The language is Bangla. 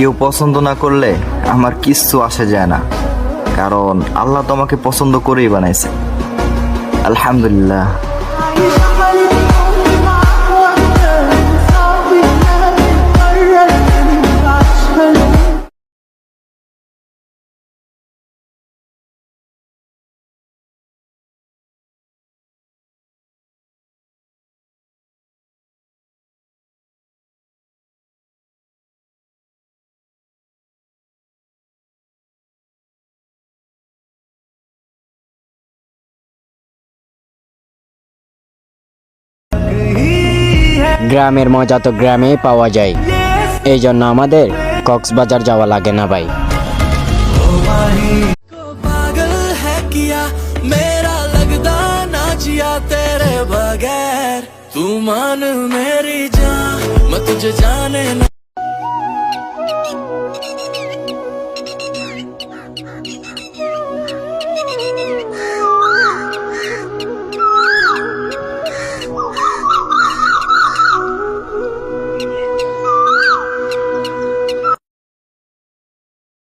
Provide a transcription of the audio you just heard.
কেউ পছন্দ না করলে আমার কিচ্ছু আসে যায় না, কারণ আল্লাহ তো আমাকে পছন্দ করেই বানাইছে। আলহামদুলিল্লাহ। গ্রামের মজা তো গ্রামেই পাওয়া যায়, এই জন্য আমাদের কক্সবাজার যাওয়া লাগে না ভাই। पागल है किया मेरा लगदा ना जिया तेरे बगैर, तू मान मेरी जान मैं तुझे जाने ना।